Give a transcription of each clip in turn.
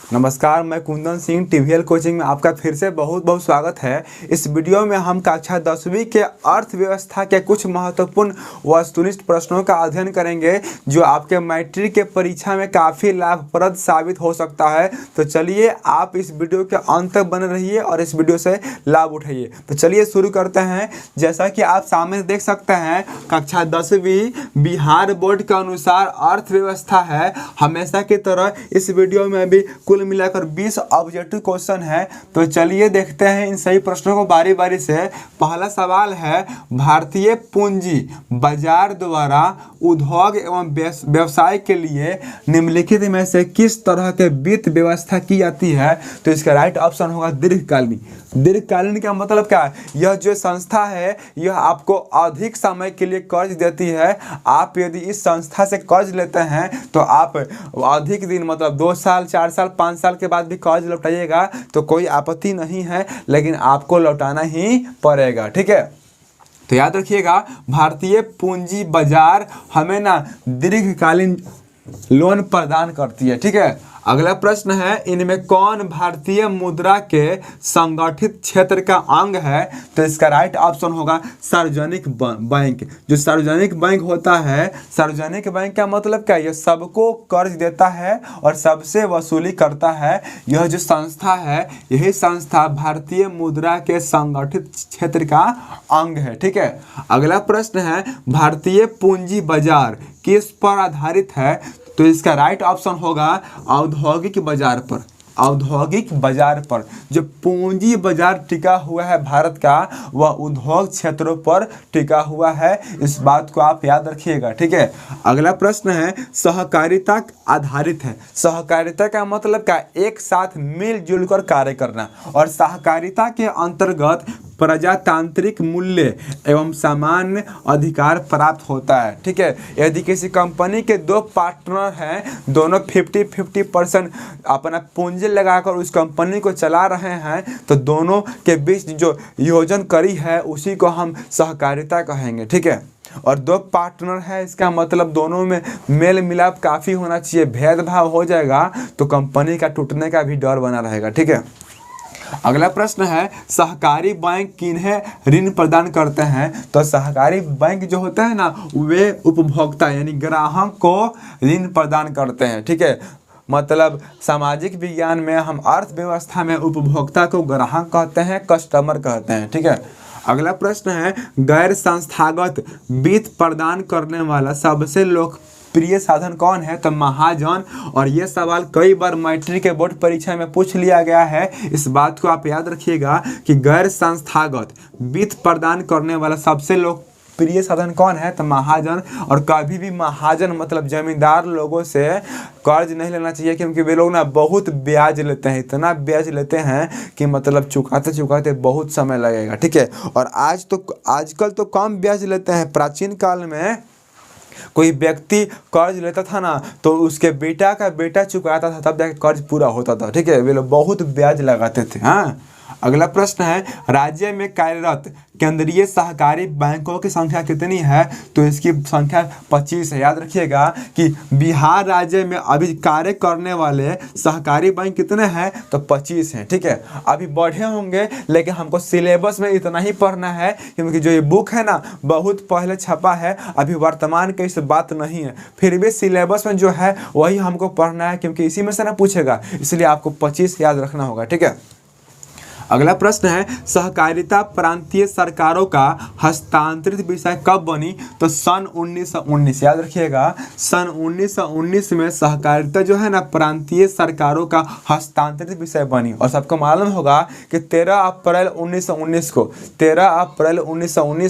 नमस्कार, मैं कुंदन सिंह टीवीएल कोचिंग में आपका फिर से बहुत बहुत स्वागत है। इस वीडियो में हम कक्षा 10वीं के अर्थव्यवस्था के कुछ महत्वपूर्ण वस्तुनिष्ठ प्रश्नों का अध्ययन करेंगे जो आपके मैट्रिक के परीक्षा में काफ़ी लाभप्रद साबित हो सकता है। तो चलिए आप इस वीडियो के अंत तक बने रहिए और इस वीडियो से लाभ उठाइए। तो चलिए शुरू करते हैं। जैसा कि आप सामने देख सकते हैं, कक्षा 10वीं बिहार बोर्ड के अनुसार अर्थव्यवस्था है। हमेशा की तरह इस वीडियो में भी कुल मिलाकर 20 ऑब्जेक्टिव क्वेश्चन है। तो चलिए देखते हैं इन सही प्रश्नों को बारी बारी से। पहला सवाल है, भारतीय पूंजी बाजार द्वारा उद्योग एवं व्यवसाय के लिए निम्नलिखित में से किस तरह के वित्त व्यवस्था की जाती है? तो इसका राइट ऑप्शन होगा दीर्घकालीन। दीर्घकालीन का मतलब क्या है? यह जो संस्था है यह आपको अधिक समय के लिए कर्ज देती है। आप यदि इस संस्था से कर्ज लेते हैं तो आप अधिक दिन मतलब 2 साल 4 साल 5 साल के बाद भी कर्ज लौटाइएगा तो कोई आपत्ति नहीं है, लेकिन आपको लौटाना ही पड़ेगा। ठीक है, तो याद रखिएगा भारतीय पूंजी बाजार हमें ना दीर्घकालीन लोन प्रदान करती है। ठीक है, अगला प्रश्न है, इनमें कौन भारतीय मुद्रा के संगठित क्षेत्र का अंग है? तो इसका राइट ऑप्शन होगा सार्वजनिक बैंक। जो सार्वजनिक बैंक होता है, सार्वजनिक बैंक का मतलब क्या है? यह सबको कर्ज देता है और सबसे वसूली करता है। यह जो संस्था है यही संस्था भारतीय मुद्रा के संगठित क्षेत्र का अंग है। ठीक है, अगला प्रश्न है, भारतीय पूंजी बाजार किस पर आधारित है? तो इसका राइट ऑप्शन होगा औद्योगिक बाजार पर। औद्योगिक बाजार पर जो पूंजी बाजार टिका हुआ है भारत का, वह उद्योग क्षेत्रों पर टिका हुआ है। इस बात को आप याद रखिएगा। ठीक है, अगला प्रश्न है, सहकारिता आधारित है। सहकारिता का मतलब क्या? एक साथ मिलजुल कर कार्य करना। और सहकारिता के अंतर्गत प्रजातांत्रिक मूल्य एवं सामान्य अधिकार प्राप्त होता है। ठीक है, यदि किसी कंपनी के 2 पार्टनर हैं, दोनों 50-50% अपना पूंजी लगाकर उस कंपनी को चला रहे हैं, तो दोनों के बीच जो योजना करी है उसी को हम सहकारिता कहेंगे। ठीक है, और 2 पार्टनर है इसका मतलब दोनों में मेल मिलाप काफ़ी होना चाहिए। भेदभाव हो जाएगा तो कंपनी का टूटने का भी डर बना रहेगा। ठीक है, अगला प्रश्न है, सहकारी बैंक किन्हें ऋण प्रदान करते हैं? तो सहकारी बैंक जो होते हैं ना, वे उपभोक्ता यानी ग्राहक को ऋण प्रदान करते हैं। ठीक है, मतलब सामाजिक विज्ञान में हम अर्थव्यवस्था में उपभोक्ता को ग्राहक कहते हैं, कस्टमर कहते हैं। ठीक है, अगला प्रश्न है, गैर संस्थागत वित्त प्रदान करने वाला सबसे लोकप्रिय साधन कौन है? तो महाजन। और ये सवाल कई बार मैट्रिक के बोर्ड परीक्षा में पूछ लिया गया है। इस बात को आप याद रखिएगा कि गैर संस्थागत वित्त प्रदान करने वाला सबसे लोकप्रिय साधन कौन है? तो महाजन। और कभी भी महाजन मतलब जमींदार लोगों से कर्ज नहीं लेना चाहिए, क्योंकि वे लोग ना बहुत ब्याज लेते हैं। इतना ब्याज लेते हैं कि मतलब चुकाते चुकाते बहुत समय लगेगा। ठीक है, और आजकल तो कम ब्याज लेते हैं। प्राचीन काल में कोई व्यक्ति कर्ज लेता था ना तो उसके बेटा का बेटा चुकाता था, तब जाके कर्ज पूरा होता था। ठीक है, वे लोग बहुत ब्याज लगाते थे। हाँ, अगला प्रश्न है, राज्य में कार्यरत केंद्रीय सहकारी बैंकों की संख्या कितनी है? तो इसकी संख्या 25 है। याद रखिएगा कि बिहार राज्य में अभी कार्य करने वाले सहकारी बैंक कितने हैं? तो 25 हैं। ठीक है, अभी बढ़े होंगे लेकिन हमको सिलेबस में इतना ही पढ़ना है, क्योंकि जो ये बुक है ना बहुत पहले छपा है, अभी वर्तमान की इस बात नहीं है। फिर भी सिलेबस में जो है वही हमको पढ़ना है, क्योंकि इसी में से ना पूछेगा, इसलिए आपको 25 याद रखना होगा। ठीक है, अगला प्रश्न है, सहकारिता प्रांतीय सरकारों का हस्तांतरित विषय कब बनी? तो सन 1919। याद रखिएगा, सन 1919 में सहकारिता जो है ना प्रांतीय सरकारों का हस्तांतरित विषय बनी। और सबको मालूम होगा कि 13 अप्रैल 1919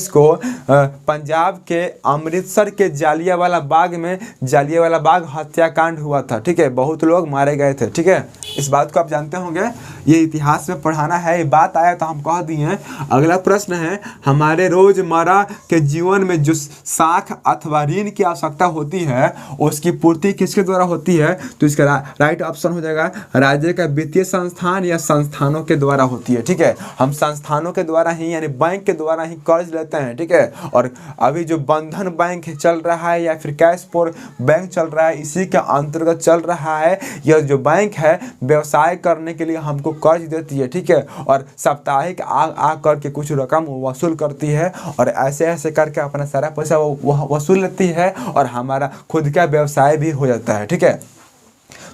को पंजाब के अमृतसर के जालियांवाला बाग में जालियांवाला बाग हत्याकांड हुआ था। ठीक है, बहुत लोग मारे गए थे। ठीक है, इस बात को आप जानते होंगे। ये इतिहास में पढ़ाना है, ये बात आया तो हम कह दिए। अगला प्रश्न है, हमारे रोजमर्रा के जीवन में जो साख अथवा ऋण की आवश्यकता होती है उसकी पूर्ति किसके द्वारा होती है? तो इसका राइट ऑप्शन हो जाएगा राज्य का वित्तीय संस्थान या संस्थानों के द्वारा होती है। ठीक है, हम संस्थानों के द्वारा ही यानी बैंक के द्वारा ही कर्ज लेते हैं। ठीक है, और अभी जो बंधन बैंक चल रहा है या फिर कैश फॉर बैंक चल रहा है, इसी के अंतर्गत चल रहा है। यह जो बैंक है व्यवसाय करने के लिए हमको कर्ज देती है। ठीक है, और साप्ताहिक आ करके कुछ रकम वसूल करती है और ऐसे ऐसे करके अपना सारा पैसा वो वसूल लेती है और हमारा खुद का व्यवसाय भी हो जाता है। ठीक है,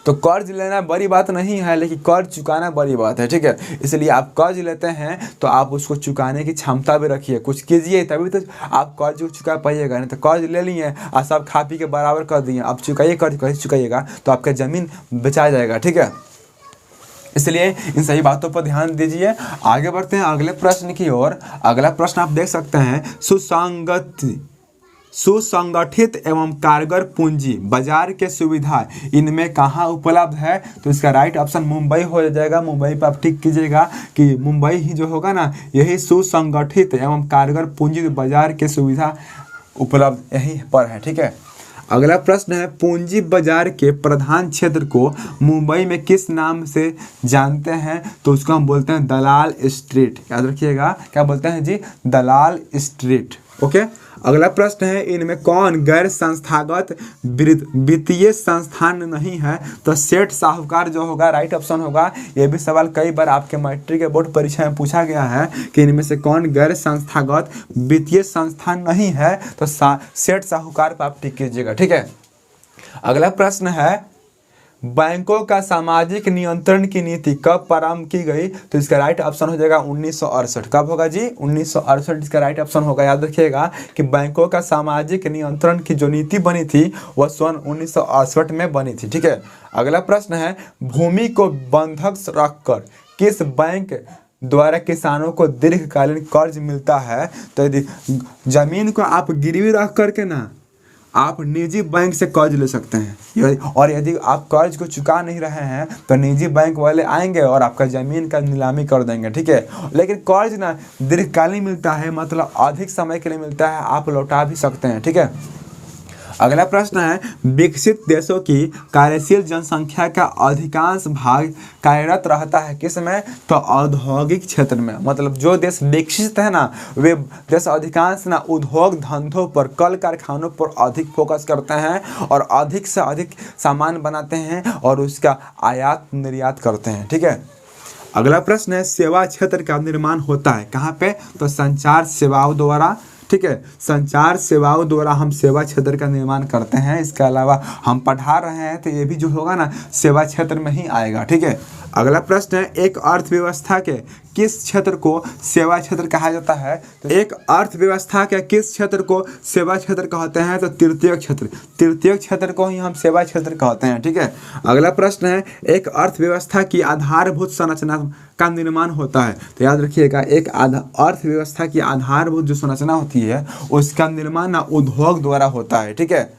तो कर्ज लेना बड़ी बात नहीं है, लेकिन कर्ज चुकाना बड़ी बात है। ठीक है, इसलिए आप कर्ज लेते हैं तो आप उसको चुकाने की क्षमता भी रखिए, कुछ कीजिए तभी तो आप कर्ज को चुका पाइएगा। नहीं तो कर्ज ले लिए और सब खा पी के बराबर कर दिए, आप चुकाइए कर्ज कैसे चुकाइएगा? तो आपका ज़मीन बेचा जाएगा। ठीक है, इसलिए इन सही बातों पर ध्यान दीजिए। आगे बढ़ते हैं अगले प्रश्न की ओर। अगला प्रश्न आप देख सकते हैं, सुसंगठित एवं कारगर पूंजी बाजार के सुविधा इनमें कहाँ उपलब्ध है? तो इसका राइट ऑप्शन मुंबई हो जाएगा। मुंबई पर आप टिक कीजिएगा कि मुंबई ही जो होगा ना, यही सुसंगठित एवं कारगर पूंजी बाजार के सुविधा उपलब्ध यहीं पर है। ठीक है, अगला प्रश्न है, पूंजी बाजार के प्रधान क्षेत्र को मुंबई में किस नाम से जानते हैं? तो उसको हम बोलते हैं दलाल स्ट्रीट। याद रखिएगा, क्या बोलते हैं जी? दलाल स्ट्रीट। ओके, अगला प्रश्न है, इनमें कौन गैर संस्थागत वित्तीय संस्थान नहीं है? तो सेठ साहूकार जो होगा राइट ऑप्शन होगा। ये भी सवाल कई बार आपके मैट्रिक के बोर्ड परीक्षा में पूछा गया है कि इनमें से कौन गैर संस्थागत वित्तीय संस्थान नहीं है? तो सेठ साहूकार पर आप टिक कीजिएगा। ठीक है, अगला प्रश्न है, बैंकों का सामाजिक नियंत्रण की नीति कब प्रारंभ की गई? तो इसका राइट ऑप्शन हो जाएगा 1968। कब होगा जी? 1968 इसका राइट ऑप्शन होगा। याद रखिएगा कि बैंकों का सामाजिक नियंत्रण की जो नीति बनी थी वह सन 1968 में बनी थी। ठीक है, अगला प्रश्न है, भूमि को बंधक रखकर किस बैंक द्वारा किसानों को दीर्घकालीन कर्ज मिलता है? तो यदि जमीन को आप गिरवी रख करके ना आप निजी बैंक से कर्ज ले सकते हैं, और यदि आप कर्ज को चुका नहीं रहे हैं तो निजी बैंक वाले आएंगे और आपका ज़मीन का नीलामी कर देंगे। ठीक है, लेकिन कर्ज ना दीर्घकालीन मिलता है, मतलब अधिक समय के लिए मिलता है, आप लौटा भी सकते हैं। ठीक है, अगला प्रश्न है, विकसित देशों की कार्यशील जनसंख्या का अधिकांश भाग कार्यरत रहता है किस में? तो औद्योगिक क्षेत्र में। मतलब जो देश विकसित है ना, वे देश अधिकांश ना उद्योग धंधों पर, कल कारखानों पर अधिक फोकस करते हैं और अधिक से अधिक सामान बनाते हैं और उसका आयात निर्यात करते हैं। ठीक है, अगला प्रश्न है, सेवा क्षेत्र का निर्माण होता है कहाँ पे? तो संचार सेवाओं द्वारा। ठीक है, संचार सेवाओं द्वारा हम सेवा क्षेत्र का निर्माण करते हैं। इसके अलावा हम पढ़ा रहे हैं तो ये भी जो होगा ना सेवा क्षेत्र में ही आएगा। ठीक है, अगला प्रश्न है, एक अर्थव्यवस्था के किस क्षेत्र को सेवा क्षेत्र कहा जाता है? तो एक अर्थव्यवस्था के किस क्षेत्र को सेवा क्षेत्र कहते हैं? तो तृतीय क्षेत्र। तृतीय क्षेत्र को ही हम सेवा क्षेत्र कहते हैं। ठीक है, अगला प्रश्न है, एक अर्थव्यवस्था की आधारभूत संरचना का निर्माण होता है। तो याद रखिएगा, एक अर्थव्यवस्था की आधारभूत जो संरचना होती है उसका निर्माण ना उद्योग द्वारा होता है। ठीक है,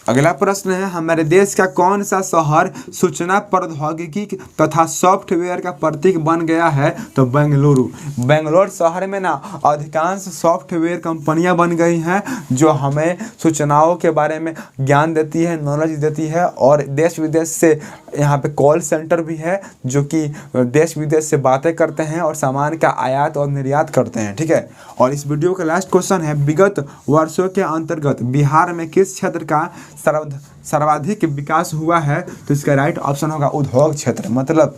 अगला प्रश्न है, हमारे देश का कौन सा शहर सूचना प्रौद्योगिकी तथा सॉफ्टवेयर का प्रतीक बन गया है? तो बेंगलुरु। बेंगलोर शहर में ना अधिकांश सॉफ्टवेयर कंपनियां बन गई हैं जो हमें सूचनाओं के बारे में ज्ञान देती है, नॉलेज देती है, और देश विदेश से यहाँ पे कॉल सेंटर भी है जो कि देश विदेश से बातें करते हैं और सामान का आयात और निर्यात करते हैं। ठीक है, और इस वीडियो का लास्ट क्वेश्चन है, विगत वर्षों के अंतर्गत बिहार में किस क्षेत्र का सर्वाधिक विकास हुआ है? तो इसका राइट ऑप्शन होगा उद्योग क्षेत्र। मतलब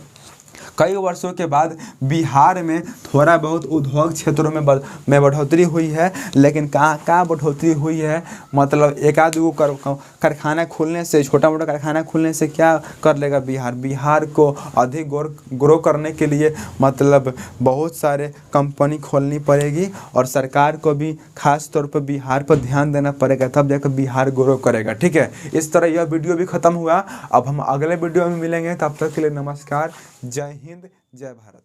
कई वर्षों के बाद बिहार में थोड़ा बहुत उद्योग क्षेत्रों में बढ़ोतरी हुई है, लेकिन कहाँ बढ़ोतरी हुई है? मतलब एक आध गो कारखाना खुलने से, छोटा मोटा कारखाना खुलने से क्या कर लेगा बिहार? बिहार को अधिक ग्रो करने के लिए मतलब बहुत सारे कंपनी खोलनी पड़ेगी और सरकार को भी खास तौर पर बिहार पर ध्यान देना पड़ेगा, तब जाकर बिहार ग्रो करेगा। ठीक है, इस तरह यह वीडियो भी ख़त्म हुआ। अब हम अगले वीडियो में मिलेंगे, तब तक के लिए नमस्कार, जय हिंद, जय भारत।